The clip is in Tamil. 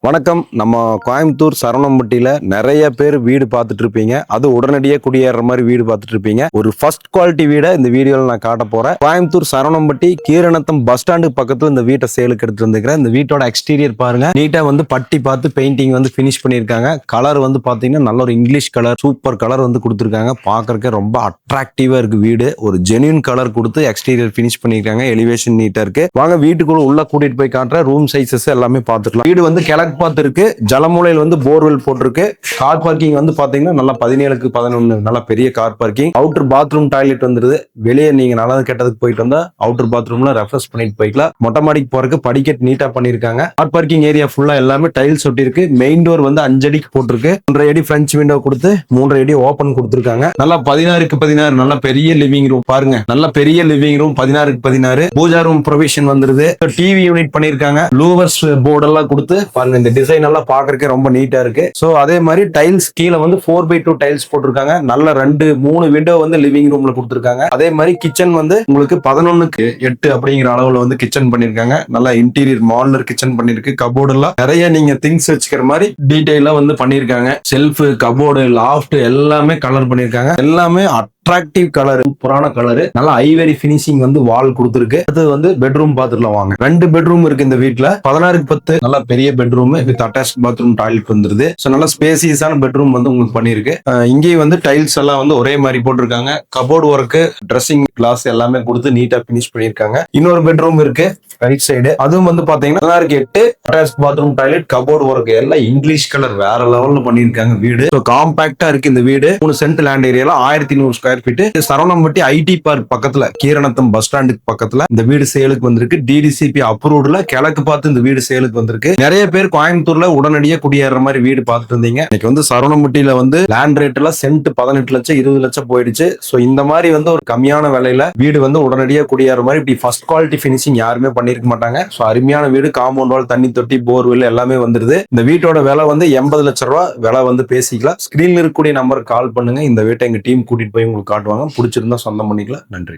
வணக்கம். நம்ம கோயம்புத்தூர் சரவணம்பட்டியில நிறைய பேர் வீடு பார்த்துட்டு இருப்பீங்க. அது உடனடியே குடியேற மாதிரி வீடு பார்த்துட்டு இருப்பீங்க. ஒரு ஃபர்ஸ்ட் குவாலிட்டி வீடை இந்த வீடியோவில் நான் காட்ட போறேன். கோயம்புத்தூர் சரவணம்பட்டி கீரநத்தம் பஸ் ஸ்டாண்டு பக்கத்துல இந்த வீட்டை சேலுக்கு எடுத்து வந்துக்கிறேன். இந்த வீட்டோட எக்ஸ்டீரியர் பாருங்க. நீட்டா வந்து பட்டி பார்த்து பெயிண்டிங் வந்து பினிஷ் பண்ணியிருக்காங்க. கலர் வந்து பாத்தீங்கன்னா நல்ல ஒரு இங்கிலீஷ் கலர், சூப்பர் கலர் வந்து கொடுத்துருக்காங்க. பாக்குறதுக்கு ரொம்ப அட்ராக்டிவா இருக்கு வீடு. ஒரு ஜென்யூன் கலர் கொடுத்து எக்ஸ்டீரியர் பினிஷ் பண்ணியிருக்காங்க. எலிவேஷன் நீட்டா இருக்கு. வாங்க வீட்டுக்குள்ள உள்ள கூட்டிட்டு போய் காட்டுற ரூம் சைஸஸ் எல்லாமே பார்த்துக்கலாம். வீடு வந்து கிழக்கு பார்த்து இருக்கு. ஜலமூலையில் வந்து போர்வெல் போட்டிருக்கு. கார் பார்க்கிங் வந்து பாத்தீங்கன்னா நல்லா 17க்கு 11 நல்ல பெரிய car parking. Outer bathroom toilet வந்துருது. வெளியே நீங்க நல்லது கெட்டதுக்கு போயிட்டு வந்தா அவுட்டர் பாத்ரூம்ல ரெஃப்ரெஷ் பண்ணிட்டு போய்க்கலாம். மொட்டை மாடிக்கு போறதுக்கு படிக்கட் நீட்டா பண்ணிருக்காங்க. கார் பார்க்கிங் ஏரியா ஃபுல்லா எல்லாமே டைல்ஸ் ஒட்டி இருக்கு. மெயின் டோர் வந்து 5 அடிக்கு போட்டிருக்கு. 1.5 அடி பிரெஞ்ச் விண்டோ கொடுத்து 3.5 அடி ஓபன் கொடுத்திருக்காங்க. நல்லா 16க்கு 16 நல்ல பெரிய லிவிங் ரூம் பாருங்க. நல்ல பெரிய லிவிங் ரூம் 16க்கு 16. பூஜா ரூம் ப்ரொவிஷன் வந்துருது. டிவி யூனிட் பண்ணிருக்காங்க. லூவர்ஸ் போர்டு எல்லாம் கொடுத்து பாருங்க. இந்த டிசைன் எல்லாம் பாக்குறதுக்கு ரொம்ப நீட்டா இருக்கு. சோ அதே மாதிரி டைல்ஸ் கீழே வந்து 4x2 டைல்ஸ் போட்டிருக்காங்க. நல்ல 2-3 விண்டோ வந்து லிவிங் ரூம்ல கொடுத்திருக்காங்க. அதே மாதிரி கிச்சன் வந்து உங்களுக்கு 11க்கு 8 அப்படிங்கிற அளவுல வந்து கிச்சன் பண்ணிருக்காங்க. நல்லா இன்டீரியர் மாடலர் கிச்சன் பண்ணிருக்கு. கபோர்டு எல்லாம் நிறைய நீங்க திங்ஸ் வச்சுக்கிற மாதிரி டீடைலா வந்து பண்ணிருக்காங்க. செல்ஃப், கபோர்டு, லாஃப்ட் எல்லாமே கலர் பண்ணிருக்காங்க. எல்லாமே அட்ராக்டிவ் கலர், புராண கலர், நல்ல ஐவரி பினிஷிங் வந்து வால் கொடுத்துருக்கு. அது வந்து பெட்ரூம் பாத்துக்கலாம் வாங்க. 2 பெட்ரூம் இருக்கு இந்த வீட்டுல. 16க்கு 10 நல்ல பெரிய bedroom with attach bathroom toilet வந்துருது. சோ நல்ல ஸ்பேசியஸான பெட்ரூம் வந்து உங்களுக்கு பண்ணிருக்கு. இங்கேயும் வந்து டைல்ஸ் எல்லாம் வந்து ஒரே மாதிரி போட்டிருக்காங்க. கபோர்டு ஒர்க், ட்ரெஸ்ஸிங் கிளாஸ் எல்லாமே கொடுத்து நீட்டா பினிஷ் பண்ணிருக்காங்க. இன்னொரு பெட்ரூம் இருக்கு ரைட் சைடு. அதுவும் வந்து பாத்தீங்கன்னா 16க்கு 8 attach bathroom toilet, cupboard work எல்லாம் இங்கிலீஷ் கலர் வேற லெவல்ல பண்ணிருக்காங்க. வீடு காம்பாக்டா இருக்கு. இந்த வீடு 3 சென்ட் லேண்ட் ஏரியால 1100 square feet. Saravanampatti IT park பக்கத்துல, கீரநத்தம் பஸ் ஸ்டாண்டுக்கு பக்கத்துல இந்த வீடு சேலுக்கு வந்திருக்கு. டிடிசிபி அப்ரூவ்ட்ல கிழக்கு பார்த்து இந்த வீடு சேலுக்கு வந்திருக்கு. நிறைய பேர் கோயம்புத்தூர்ல உடனடியே குடியேற மாதிரி வீடு பார்த்துட்டு இருந்தீங்க. இன்னைக்கு வந்து சரவணம்பட்டியில வந்து லேண்ட் ரேட் எல்லாம் சென்ட் 18 லட்சம் 20 லட்சம் போயிடுச்சு. சோ இந்த மாதிரி வந்து ஒரு கம்மியான விலையில வீடு வந்து உடனடியே குடியேற மாதிரி இப்படி ஃபர்ஸ்ட் குவாலிட்டி பினிஷிங் யாருமே பண்ணிருக்க மாட்டாங்க. சோ அருமையான வீடு. காம்பவுண்ட் வால், தண்ணி தொட்டி, போர்வெல் எல்லாமே வந்துருது. இந்த வீட்டோட விலை வந்து 80 லட்சம் ரூபாய் விலை வந்து பேசிக்கலாம். ஸ்கிரீன்ல இருக்கக்கூடிய நம்பருக்கு கால் பண்ணுங்க. இந்த வீட்டை எங்க டீம் கூட்டிட்டு போய் உங்களுக்கு காட்டுவாங்க. பிடிச்சிருந்தா சொந்தம் பண்ணிக்கலாம். நன்றி.